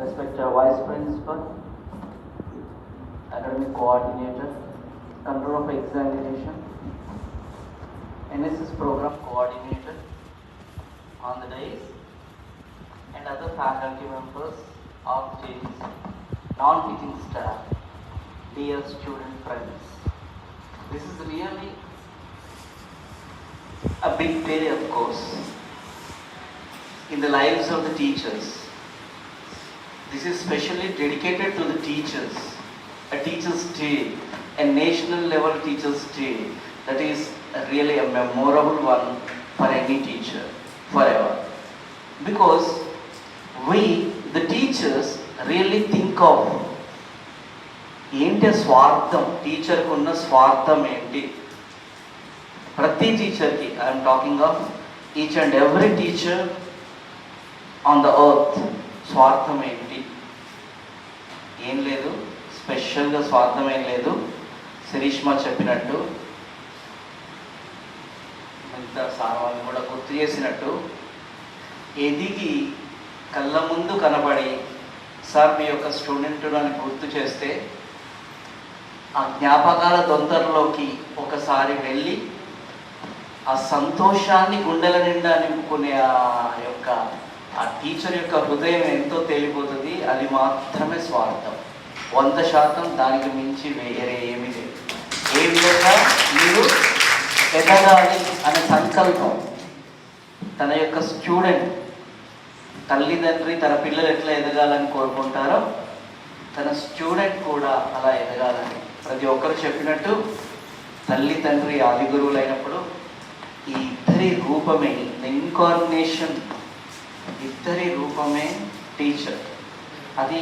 respected Vice Principal, Academic Coordinator, Control of Examination, NSS Program Coordinator on the days, and other faculty members of JDC, non-teaching staff, dear student friends. This is really a big day, of course, in the lives of the teachers. This is specially dedicated to the teachers, a teacher's day, a national level teacher's day. That is really a memorable one for any teacher forever. Because we, the teachers, really think of ఏంటి స్వార్థం, టీచర్కి ఉన్న స్వార్థం ఏంటి? ప్రతి టీచర్కి, I'm talking of each and every teacher on the earth, స్వార్థం ఏంటి? ఏం లేదు, స్పెషల్గా స్వార్థం ఏం లేదు. శిరీష్మా చెప్పినట్టు, మిగతా సార్వాన్ని కూడా గుర్తు చేసినట్టు, ఎదిగి కళ్ళ ముందు కనబడి సార్ మీ యొక్క స్టూడెంట్ అని గుర్తు చేస్తే ఆ జ్ఞాపకాల తొందరలోకి ఒకసారి వెళ్ళి ఆ సంతోషాన్ని గుండెల నిండా నింపుకునే ఆ టీచర్ యొక్క హృదయం ఎంతో తేలిపోతుంది. అది మాత్రమే స్వార్థం. 100% దానికి మించి వేరే ఏమీ లేదు. ఏ విధంగా మీరు ఎదగాలి అనే సంకల్పం తన యొక్క స్టూడెంట్, తల్లిదండ్రి తన పిల్లలు ఎట్లా ఎదగాలని కోరుకుంటారో తన స్టూడెంట్ కూడా అలా ఎదగాలని ప్రతి ఒక్కరు చెప్పినట్టు, తల్లి తండ్రి ఆది గురువులైనప్పుడు ఈ ఇద్దరి రూపమే, ఇన్కార్నేషన్, ఇద్దరి రూపమే టీచర్. అది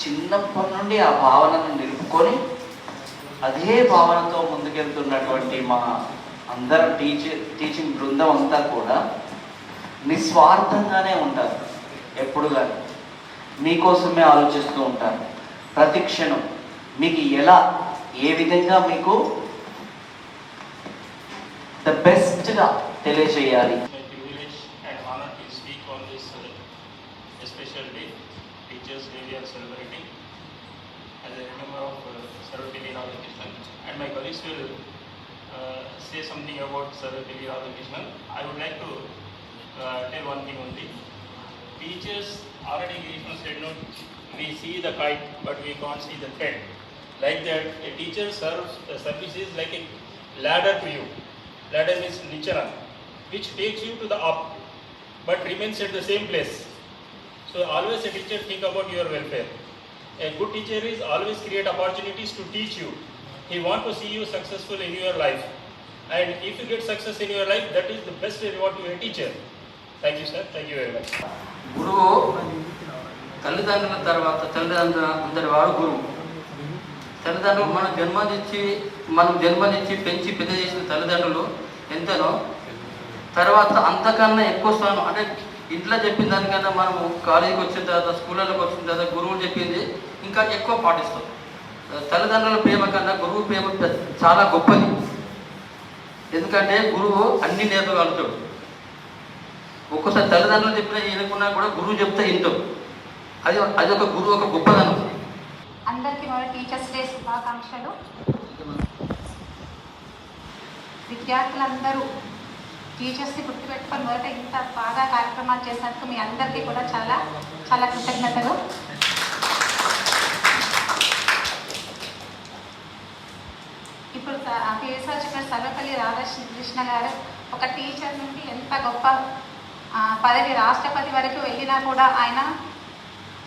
చిన్నప్పటి నుండి ఆ భావనను నిలుపుకొని అదే భావనతో ముందుకెళ్తున్నటువంటి మా అందరం టీచింగ్ బృందం అంతా కూడా నిస్వార్థంగానే ఉంటారు. ఎప్పుడు కానీ మీకోసమే ఆలోచిస్తూ ఉంటారు. ప్రతి క్షణం మీకు ఎలా, ఏ విధంగా మీకు ద బెస్ట్గా తెలియజేయాలి. And my colleagues will say something about Sarvepalli Radhakrishnan. I would like to tell one thing only. Teachers, already Krishna said, no, we see the kite but we can't see the thread. Like that, a teacher serves services like a ladder to you. Ladder means nichana, which takes you to the up but remains at the same place. So always a teacher think about your welfare. A good teacher is always create opportunities to teach you. He want to see you successful in your life, and if you get success in your life, that is the best reward to a teacher. Thank you, sir. Thank you very much. గురువు తల్లిదండ్రుల తర్వాత, తల్లిదండ్రుల అందరి వాడు గురువు. తల్లిదండ్రులు మనం జన్మనిచ్చి పెంచి పెద్ద చేసిన తల్లిదండ్రులు ఎంతనో, తర్వాత అంతకన్నా ఎక్కువ స్థానం, అంటే ఇంట్లో చెప్పిన దానికన్నా మనము కాలేజీకి వచ్చిన తర్వాత, స్కూళ్ళలోకి వచ్చిన తర్వాత గురువులు చెప్పింది ఇంకా ఎక్కువ పాటిస్తాం. తల్లిదండ్రుల ప్రేమ కన్నా గురువు ప్రేమ చాలా గొప్పది. ఎందుకంటే గురువు అన్ని నేర్పగలుగుతాడు. ఒక్కోసారి తల్లిదండ్రులు చెప్పిన వినకున్నా కూడా గురువు చెప్తే వింటాం. అది ఒక గురువు ఒక గొప్పదనం. అందరికీ మన టీచర్స్ డే శుభాకాంక్షలు. విద్యార్థులందరూ టీచర్స్ని గుర్తుపెట్టుకొని మొదట ఇంత బాగా కార్యక్రమాలు చేసినందుకు మీ అందరికీ కూడా చాలా చాలా కృతజ్ఞతలు. ఇప్పుడు పిఎస్ఆర్ చెప్పిన సర్వపల్లి రాధాకృష్ణ గారు ఒక టీచర్ నుండి ఎంత గొప్ప పదవి, రాష్ట్రపతి వరకు వెళ్ళినా కూడా ఆయన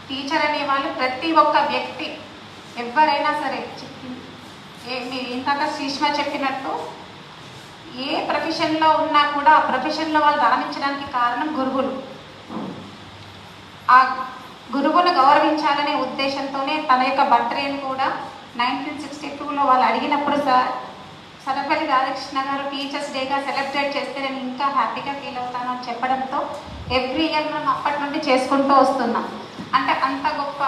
టీచర్ అనే వాళ్ళు ప్రతి ఒక్క వ్యక్తి ఎవరైనా సరే, మీరు ఇందాక శ్రీష్మ చెప్పినట్టు ఏ ప్రొఫెషన్లో ఉన్నా కూడా ఆ ప్రొఫెషన్లో వాళ్ళు రాణించడానికి కారణం గురువులు. ఆ గురువును గౌరవించాలనే ఉద్దేశంతోనే తన యొక్క బర్త్డేని కూడా 1962లో వాళ్ళు అడిగినప్పుడు సర్వపల్లి రాధాకృష్ణ గారు టీచర్స్ డేగా సెలబ్రేట్ చేస్తే నేను ఇంకా హ్యాపీగా ఫీల్ అవుతాను అని చెప్పడంతో ఎవ్రీ ఇయర్ మనం అప్పటి నుండి చేసుకుంటూ వస్తున్నాం. అంటే అంత గొప్ప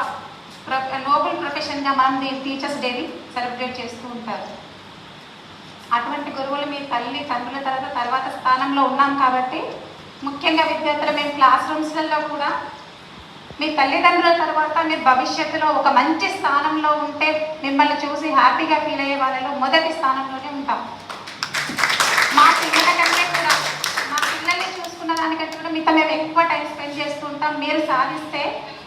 నోబెల్ ప్రొఫెషన్గా మనం టీచర్స్ డేని సెలబ్రేట్ చేస్తూ ఉంటారు. అటువంటి గురువులు మీ తల్లి తండ్రుల తర్వాత స్థానంలో ఉన్నాం కాబట్టి ముఖ్యంగా విద్యార్థులు మేము క్లాస్ రూమ్స్లలో కూడా మీ తల్లిదండ్రుల తర్వాత మీరు భవిష్యత్తులో ఒక మంచి స్థానంలో ఉంటే మిమ్మల్ని చూసి హ్యాపీగా ఫీల్ అయ్యే వాళ్ళలో మొదటి స్థానంలోనే ఉంటాం. మా పిల్లల కంటే కూడా, మా పిల్లల్ని చూసుకున్న దానికంటే కూడా మీతో మేము ఎక్కువ టైం స్పెండ్ చేస్తూ ఉంటాం. మీరు సాధిస్తే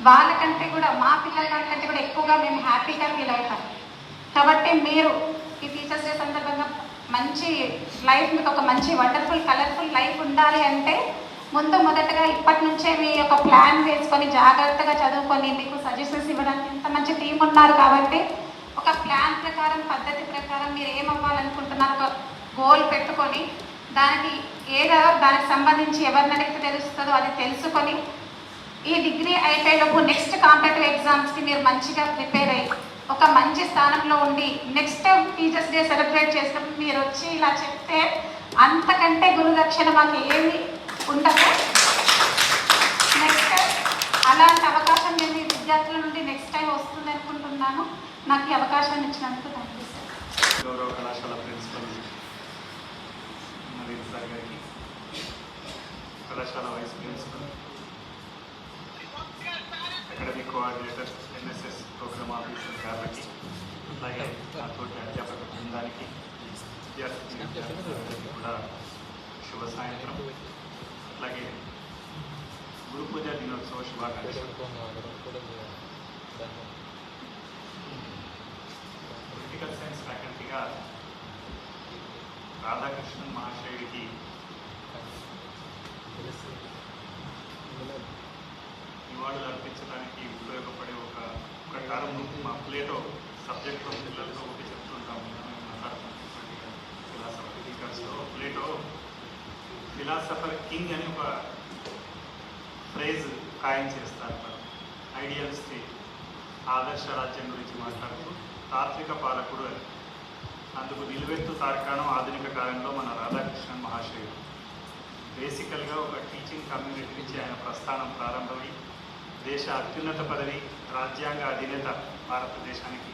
వాళ్ళకంటే కూడా, మా పిల్లల దానికంటే కూడా ఎక్కువగా మేము హ్యాపీగా ఫీల్ అవుతాం. కాబట్టి మీరు ఈ టీచర్స్ డే సందర్భంగా మంచి లైఫ్, మీకు ఒక మంచి వండర్ఫుల్ కలర్ఫుల్ లైఫ్ ఉండాలి అంటే మొదటగా ఇప్పటి నుంచే మీ యొక్క ప్లాన్ వేసుకొని జాగ్రత్తగా చదువుకొని మీకు సజెషన్స్ ఇవ్వడానికి ఇంత మంచి టీం ఉన్నారు కాబట్టి ఒక ప్లాన్ ప్రకారం, పద్ధతి ప్రకారం మీరు ఏమవ్వాలనుకుంటున్నారు ఒక గోల్ పెట్టుకొని దానికి దానికి సంబంధించి ఎవరిని అడిగితే తెలుస్తుందో అది తెలుసుకొని ఈ డిగ్రీ అయిపోయేలోపు నెక్స్ట్ కాంపిటేటివ్ ఎగ్జామ్స్కి మీరు మంచిగా ప్రిపేర్ అయ్యి ఒక మంచి స్థానంలో ఉండి నెక్స్ట్ టీచర్స్ డే సెలబ్రేట్ చేసినప్పుడు మీరు వచ్చి ఇలా చెప్తే అంతకంటే గురుదక్షిణ మాకు ఏమి ఉండదు. నెక్స్ట్ అలాంటి అవకాశం నేను ఈ విద్యార్థుల నుండి నెక్స్ట్ టైం వస్తుంది అనుకుంటున్నాను. నాకు ఈ అవకాశాన్ని ఇచ్చినందుకు థ్యాంక్ యూ సార్. గౌరవ కళాశాల ప్రిన్సిపల్ నవీన్ సార్ గారికి, కళాశాల vice principal, academic coordinator, NSS programme officer గారికి, అలాగే నా తోటి అధ్యాపక బృందానికి, విద్యార్థులందరికీ కూడా శుభ సాయంత్రం. అలాగే గురు పూజ దినోత్సవ శుభాకాంక్షలు. పొలిటికల్ సైన్స్ ఫ్యాకల్టీగా రాధాకృష్ణన్ మహాశయుడికి నివాళులు అర్పించడానికి ఉపయోగపడే ఒక కారణం మా ప్లేటో సబ్జెక్ట్లో పిల్లలతో ఒకటి చెప్తుంటాము. ఫిలాసఫర్ టీచర్స్లో ప్లేటో ఫిలాసఫర్ కింగ్ అని ఒక ఫ్రేజ్ ఖాయం చేస్తారు. ఐడియల్ స్టేట్, ఆదర్శ రాజ్యం గురించి మాట్లాడుతూ తాత్విక పాలకుడు అని. అందుకు నిలువెత్తు తార్కాణం ఆధునిక కాలంలో మన రాధాకృష్ణన్ మహాశయుడు. బేసికల్గా ఒక టీచింగ్ కమ్యూనిటీ నుంచి ఆయన ప్రస్థానం ప్రారంభమై దేశ అత్యున్నత పదవి, రాజ్యాంగ అధినేత భారతదేశానికి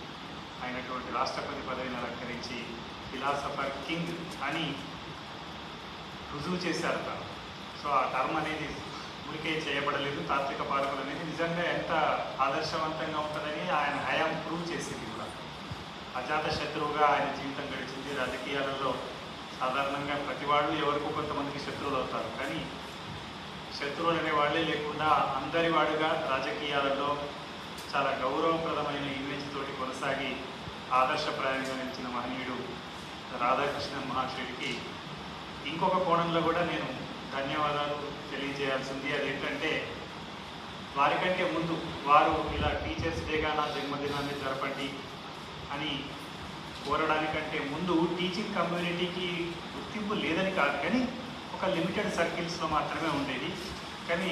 అయినటువంటి రాష్ట్రపతి పదవిని అలంకరించి ఫిలాసఫర్ కింగ్ అని రుజువు చేశారు తాను. సో ఆ టర్మ్ అనేది ఊరికే చేయబడలేదు. తాత్విక పాలకులు అనేది నిజంగా ఎంత ఆదర్శవంతంగా ఉంటుందని ఆయన హయాం ప్రూవ్ చేసింది కూడా. అజాత శత్రువుగా ఆయన జీవితం గడిచింది. రాజకీయాలలో సాధారణంగా ప్రతి వాళ్ళు ఎవరికో కొంతమందికి శత్రువులు అవుతారు, కానీ శత్రువులు అనే వాళ్ళే లేకుండా అందరి వాడుగా రాజకీయాలలో చాలా గౌరవప్రదమైన ఇమేజ్ తోటి కొనసాగి ఆదర్శప్రాయంగా నిలిచిన మహనీయుడు రాధాకృష్ణన్ మహాశయుడికి ఇంకొక కోణంలో కూడా నేను ధన్యవాదాలు తెలియజేయాల్సింది. అదేంటంటే వారికంటే ముందు వారు ఇలా టీచర్స్ డేగా నా జన్మదినాన్ని జరపండి అని కోరడానికంటే ముందు టీచింగ్ కమ్యూనిటీకి గుర్తింపు లేదని కాదు, కానీ ఒక లిమిటెడ్ సర్కిల్స్లో మాత్రమే ఉండేది. కానీ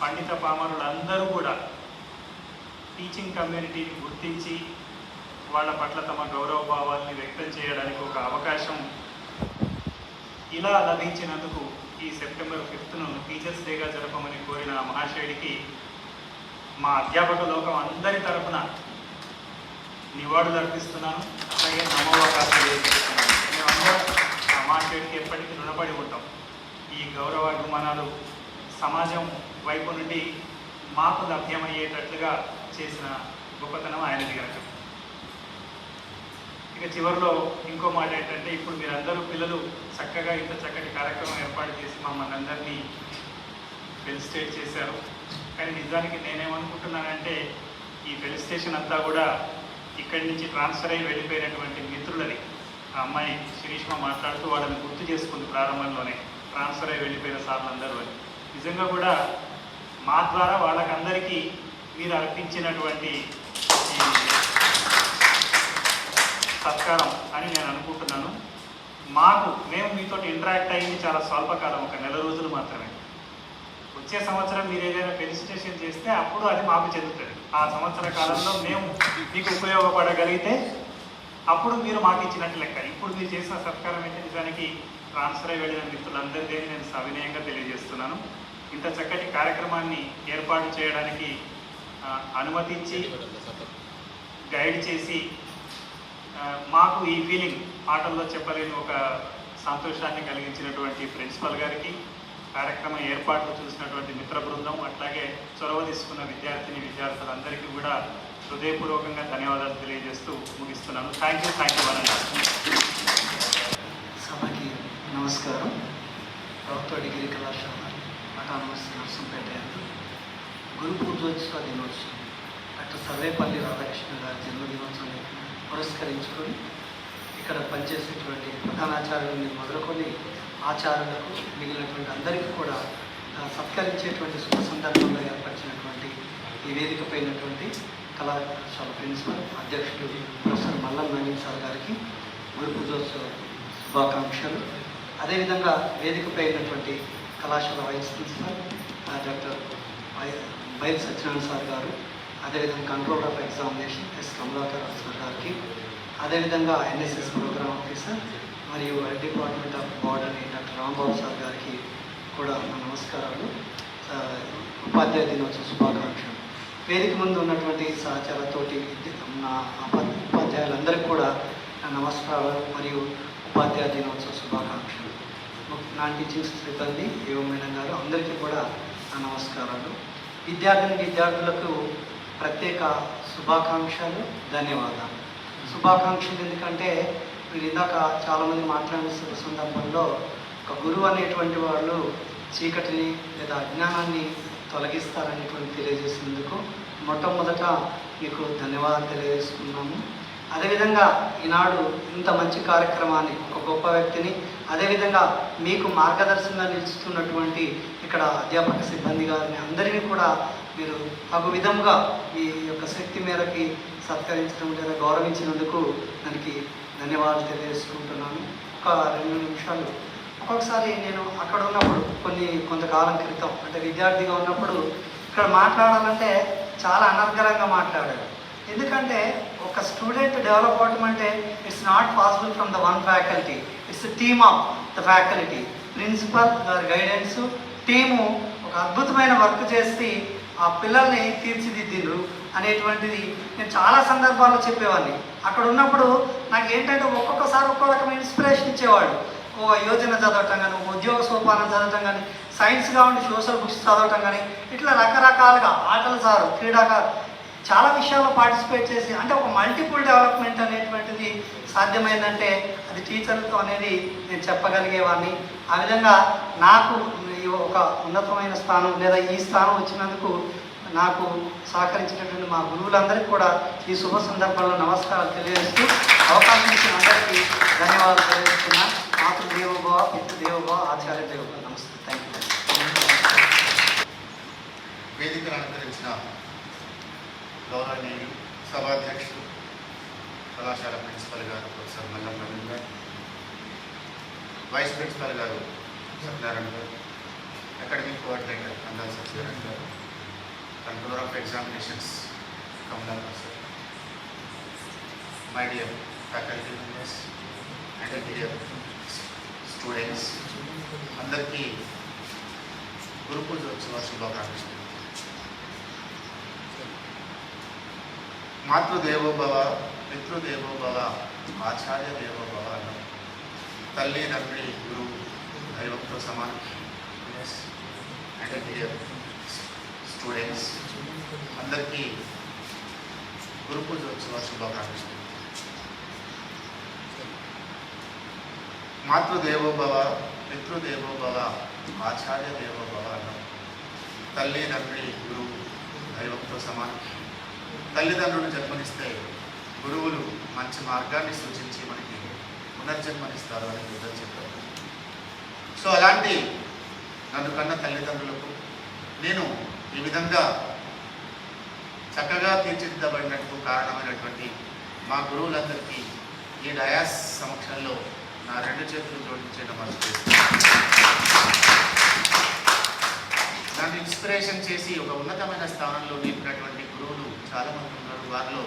పండిత పామరులందరూ కూడా టీచింగ్ కమ్యూనిటీని గుర్తించి వాళ్ళ పట్ల తమ గౌరవ భావాల్ని వ్యక్తం చేయడానికి ఒక అవకాశం ఇలా లభించినందుకు ఈ సెప్టెంబర్ 5th టీచర్స్ డేగా జరపమని కోరిన మహాశయుడికి మా అధ్యాపక లోకం అందరి తరఫున నివాళులు అర్పిస్తున్నాను. అలాగే నమోవకాశాలు చేస్తున్నాను. మేమందరం ఆ మహాశయుడికి ఎప్పటికీ రుణపడి ఉంటాం. ఈ గౌరవ అభిమానాలు సమాజం వైపు నుండి మాకు లభ్యమయ్యేటట్లుగా చేసిన గొప్పతనం ఆయనది కనుక. ఇక చివరిలో ఇంకో మాట ఏంటంటే, ఇప్పుడు మీరందరూ పిల్లలు చక్కగా ఇంత చక్కటి కార్యక్రమం ఏర్పాటు చేసి మమ్మల్ని అందరినీ ఫెలిసిటేట్ చేశారు. కానీ నిజానికి నేనేమనుకుంటున్నానంటే ఈ ఫెలిసిటేషన్ అంతా కూడా ఇక్కడి నుంచి ట్రాన్స్ఫర్ అయ్యి వెళ్ళిపోయినటువంటి మిత్రులని, ఆ అమ్మాయి శిరీష్మ మాట్లాడుతూ వాళ్ళని గుర్తు చేసుకుంది ప్రారంభంలోనే, ట్రాన్స్ఫర్ అయ్యి వెళ్ళిపోయిన సార్లందరూ అని. నిజంగా కూడా మా ద్వారా వాళ్ళకందరికీ మీరు అర్పించినటువంటి సత్కారం అని నేను అనుకుంటున్నాను. మేము మీతో ఇంటరాక్ట్ అయ్యింది చాలా స్వల్పకాలం, ఒక నెల రోజులు మాత్రమే. వచ్చే సంవత్సరం మీరు ఏదైనా ఫెలిసిటేషన్ చేస్తే అప్పుడు అది మాకు చెందుతుంది. ఆ సంవత్సర కాలంలో మేము మీకు ఉపయోగపడగలిగితే అప్పుడు మీరు మాకు ఇచ్చినట్టు లెక్క. ఇప్పుడు మీరు చేసిన సత్కారం అయితే నిజానికి ట్రాన్స్ఫర్ అయి వెళ్ళిన మిత్రులందరికీ నేను సవినయంగా తెలియజేస్తున్నాను. ఇంత చక్కటి కార్యక్రమాన్ని ఏర్పాటు చేయడానికి అనుమతించి గైడ్ చేసి మాకు ఈ ఫీలింగ్ ఆటల్లో చెప్పలేని ఒక సంతోషాన్ని కలిగించినటువంటి ప్రిన్సిపల్ గారికి, కార్యక్రమం ఏర్పాట్లు చూసినటువంటి మిత్ర బృందం, అట్లాగే చొరవ తీసుకున్న విద్యార్థులందరికీ కూడా హృదయపూర్వకంగా ధన్యవాదాలు తెలియజేస్తూ ముగిస్తున్నాను. థ్యాంక్ యూ వనండి. సభకి నమస్కారం. ప్రభుత్వ డిగ్రీ కళాశాల అటానమస్ నర్సంపేట గురు పూజోత్సవ దినోత్సవం డాక్టర్ సర్వేపల్లి రాధాకృష్ణ గారి జన్మదినోత్సవాన్ని పురస్కరించుకొని ఇక్కడ పనిచేసేటువంటి ప్రధానాచార్యులని మొదలుకొని ఆచార్యులకు మిగిలినటువంటి అందరికీ కూడా సత్కరించేటువంటి శుభ సందర్భంలో ఏర్పరిచినటువంటి ఈ వేదికపైనటువంటి కళాశాల ప్రిన్సిపల్ అధ్యక్షుడు ప్రొఫెసర్ మల్లం నవీన్ సార్ గారికి గురు పూజోత్సవ శుభాకాంక్షలు. అదేవిధంగా వేదికపై ఉన్నటువంటి కళాశాల వైస్ ప్రిన్సిపల్ డాక్టర్ బైల్ సత్యనారాయణ సార్ గారు, అదేవిధంగా controller of examination S Kamalakar sir గారికి, అదేవిధంగా ఎన్ఎస్ఎస్ ప్రోగ్రామ్ ఆఫీసర్ మరియు డిపార్ట్మెంట్ ఆఫ్ బార్డర్ని డాక్టర్ రాంబాబు సార్ గారికి కూడా నా నమస్కారాలు. ఉపాధ్యాయ దినోత్సవ శుభాకాంక్షలు. వేదిక ముందు ఉన్నటువంటి సహచరులతోటి నా ఉపాధ్యాయులందరికీ కూడా నా నమస్కారాలు మరియు ఉపాధ్యాయ దినోత్సవ శుభాకాంక్షలు. నా టీచింగ్ సిబ్బంది ఏవో మేడం గారు అందరికీ కూడా నా నమస్కారాలు. విద్యార్థులకు ప్రత్యేక శుభాకాంక్షలు, ధన్యవాదాలు. శుభాకాంక్షలు ఎందుకంటే మీరు ఇందాక చాలామంది మాట్లాడిన సందర్భంలో ఒక గురువు అనేటువంటి వాళ్ళు చీకటిని లేదా అజ్ఞానాన్ని తొలగిస్తారనేటువంటి తెలియజేసినందుకు మొట్టమొదట మీకు ధన్యవాదాలు తెలియజేసుకున్నాము. అదేవిధంగా ఈనాడు ఇంత మంచి కార్యక్రమాన్ని ఒక గొప్ప వ్యక్తిని, అదేవిధంగా మీకు మార్గదర్శనంగా నిలుస్తున్నటువంటి ఇక్కడ అధ్యాపక సిబ్బంది గారిని అందరినీ కూడా మీరు ఒక విధంగా మీ యొక్క శక్తి మేరకి సత్కరించడం లేదా గౌరవించినందుకు దానికి ధన్యవాదాలు తెలియజేసుకుంటున్నాను. ఒక 2 నిమిషాలు. ఒక్కొక్కసారి నేను అక్కడ ఉన్నప్పుడు కొంతకాలం క్రితం అంటే విద్యార్థిగా ఉన్నప్పుడు ఇక్కడ మాట్లాడాలంటే చాలా అనర్గళంగా మాట్లాడాడు. ఎందుకంటే ఒక స్టూడెంట్ డెవలప్ అవడం అంటే it's not possible from the one faculty, it's team of the faculty. Principal గారి గైడెన్స్, టీము ఒక అద్భుతమైన వర్క్ చేసి ఆ పిల్లల్ని తీర్చిదిద్దిండ్రు అనేటువంటిది నేను చాలా సందర్భాల్లో చెప్పేవాడిని. అక్కడ ఉన్నప్పుడు నాకు ఏంటంటే ఒక్కొక్కసారి ఒక్కో రకమైన ఇన్స్పిరేషన్ ఇచ్చేవాడు. ఒక యోజన చదవటం కానీ, ఒక ఉద్యోగ సోపానం చదవటం కానీ, సైన్స్గా ఉండి సోషల్ బుక్స్ చదవటం కానీ, ఇట్లా రకరకాలుగా ఆటలు సారు, క్రీడాకారు చాలా విషయాల్లో పార్టిసిపేట్ చేసి అంటే ఒక మల్టిపుల్ డెవలప్మెంట్ అనేటువంటిది సాధ్యమైందంటే అది టీచర్లతో అనేది నేను చెప్పగలిగేవాడిని. ఆ విధంగా నాకు ఒక ఉన్నతమైన స్థానం లేదా ఈ స్థానం వచ్చినందుకు నాకు సహకరించినటువంటి మా గురువులందరికీ కూడా ఈ శుభ సందర్భంలో నమస్కారాలు తెలియజేస్తూ అవకాశం ఇచ్చిన అందరికీ ధన్యవాదాలు తెలియజేస్తున్నా. మాతృదేవోభవ, పితృదేవోభవ, ఆచార్య దేవోభవ. నమస్తే. Thank you. వేదికను అలంకరించిన గౌరవనీయులు సభాధ్యక్షులు కళాశాల ప్రిన్సిపల్ గారు ప్రొఫెసర్ మల్లం నవీన్ గారు, వైస్ ప్రిన్సిపల్ గారు సత్యనారాయణ గారు, అకాడమిక్ కోఆర్డినేటర్ అందాల సత్యనారాయణ గారు, controller of examinations Kamalakar sir, my dear faculty members and dear students, అందరికీ గురు పూజోత్సవ శుభాకాంక్షలు. మాతృదేవోభవ, పితృదేవోభవ, ఆచార్య దేవోభవ అన్న తల్లి, తండ్రి, గురువు దైవంతో సమానం. అండ్ డియర్ స్టూడెంట్స్, అందరికీ గురు పూజోత్సవ శుభాకాంక్షలు. మాతృదేవోభవ, పితృదేవోభవ, ఆచార్య దేవోభవ అన్న తల్లి, తండ్రి, గురువు దైవంతో సమానం. తల్లిదండ్రులు జన్మనిస్తే గురువులు మంచి మార్గాన్ని సూచించి మనకి పునర్జన్మనిస్తారు అని పెద్దలు చెప్పారు. సో అలాంటి నన్ను కన్న తల్లిదండ్రులకు నేను ఈ విధంగా చక్కగా తీర్చిదిద్దబడినట్టు కారణమైనటువంటి మా గురువులందరికీ ఈ డయాస్ సమక్షంలో నా 2 చేతులు జోడించే నమస్కరిస్తున్నాను. నన్ను ఇన్స్పిరేషన్ చేసి ఒక ఉన్నతమైన స్థానంలో నిలిపినటువంటి గురువులు చాలామంది ఉన్నారు. వారిలో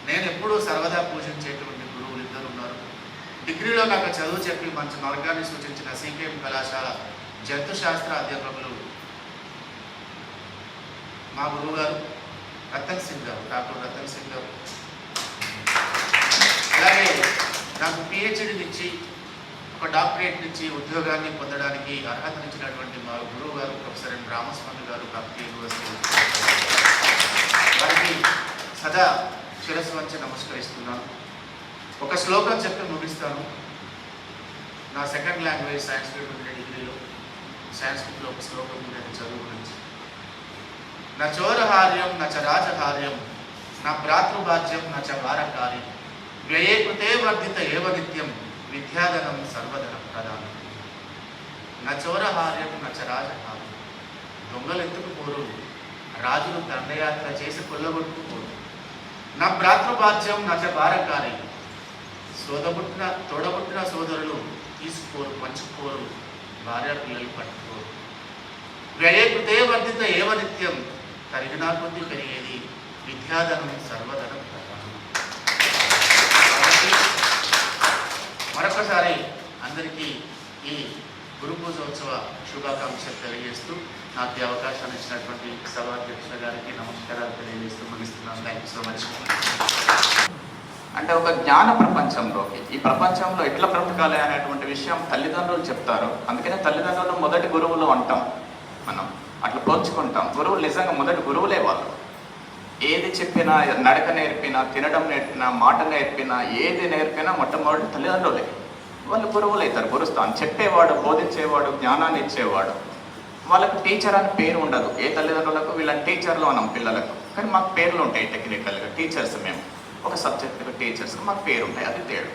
నేను ఎప్పుడూ సర్వదా పూజించేటువంటి గురువులు 2 ఉన్నారు. డిగ్రీలో నాకు చదువు చెప్పి మంచి మార్గాన్ని సూచించిన సికేఎం కళాశాల జంతుశాస్త్ర అధ్యాపకులు మా గురువు గారు రతన్ సింగ్ గారు, డాక్టర్ రతన్ సింగ్ గారు. అలాగే నాకు పిహెచ్డీనిచ్చి ఒక డాక్టరేట్ నుంచి ఉద్యోగాన్ని పొందడానికి అర్హతనిచ్చినటువంటి మా గురువు గారు ప్రొఫెసర్ ఎన్ రామస్వామి గారు కాకతీయ యూనివర్సిటీ వారికి సదా శిరస్సు వంచి నమస్కరిస్తున్నాను. ఒక శ్లోకం చెప్పి ముగిస్తాను. నా సెకండ్ లాంగ్వేజ్ సాంస్క్రిట్ ఉండే డిగ్రీలో సాంస్క్రిట్లో ఒక శ్లోకం ఉండేది చదువు గురించి. నా చోరహార్యం నా చ రాజహార్యం నా భ్రాతృభాజ్యం నా చ వారకార్యం వ్యయే కృతే వర్ధిత ఏవ నిత్యం విద్యాధనం సర్వధనం ప్రధానం. నా చోరహార్యం నా చ రాజహార్యం. దొంగలు ఎత్తుకుపోరు, రాజులు దండయాత్ర చేసి కొల్లగొట్టుకుపోరు. నా భ్రాతృభాజ్యం నా చ వారకార్యం. తోడబుట్టిన సోదరులు తీసుకోరు, పంచుకోరు, భార్య పిల్లలు పట్టుకోరు. వ్యయే కృతే వర్ధిత ఏవ నిత్యం తరిగినా కొద్ది పెరిగేది విద్యాధనం సర్వధనం ప్రధానం. మరొకసారి అందరికీ ఈ గురు పూజోత్సవ శుభాకాంక్షలు తెలియజేస్తూ నాకు ఈ అవకాశాన్ని ఇచ్చినటువంటి సభాధ్యక్షుల గారికి నమస్కారాలు తెలియజేస్తూ ముగిస్తున్నాను. Thank you so much. అంటే ఒక జ్ఞాన ప్రపంచంలోకి, ఈ ప్రపంచంలో ఎట్లా బ్రతకాలి అనేటువంటి విషయం తల్లిదండ్రులు చెప్తారు. అందుకనే తల్లిదండ్రులు మొదటి గురువులు అంటాం మనం, అట్లా పోల్చుకుంటాం. గురువులు నిజంగా మొదటి గురువులే వాళ్ళు. ఏది చెప్పినా, నడక నేర్పినా, తినడం నేర్పినా, మాట నేర్పినా, ఏది నేర్పినా మొట్టమొదటి తల్లిదండ్రులే. వాళ్ళు గురువులు అవుతారు. గురుస్థానం చెప్పేవాడు, బోధించేవాడు, జ్ఞానాన్ని ఇచ్చేవాడు. వాళ్ళకు టీచర్ అని పేరు ఉండదు. ఏ తల్లిదండ్రులకు వీళ్ళని టీచర్లు అన్నాం పిల్లలకు, కానీ మాకు పేర్లు ఉంటాయి. టెక్నికల్గా టీచర్స్, మేము ఒక సబ్జెక్టుకు టీచర్స్ మాకు పేరు ఉంటాయి. అది తేడు.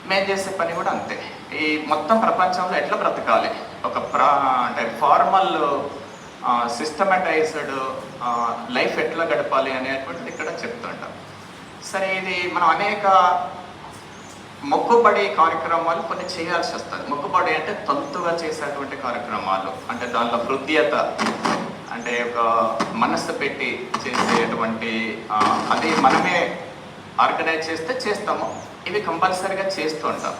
మేము చేసే పని కూడా అంతే. ఈ మొత్తం ప్రపంచంలో ఎట్లా బ్రతకాలి, ఒక అంటే ఫార్మల్ సిస్టమటైజ్డ్ లైఫ్ ఎట్లా గడపాలి అనేటువంటిది ఇక్కడ చెప్తుంటాం. సరే, ఇది మనం అనేక మొక్కుబడి కార్యక్రమాలు కొన్ని చేయాల్సి వస్తుంది. మొక్కుబడి అంటే తంతుగా చేసేటువంటి కార్యక్రమాలు, అంటే దానిలో హృదయత, అంటే ఒక మనస్సు పెట్టి చేసేటువంటి అది మనమే ఆర్గనైజ్ చేస్తే చేస్తాము. ఇవి కంపల్సరీగా చేస్తూ ఉంటాం.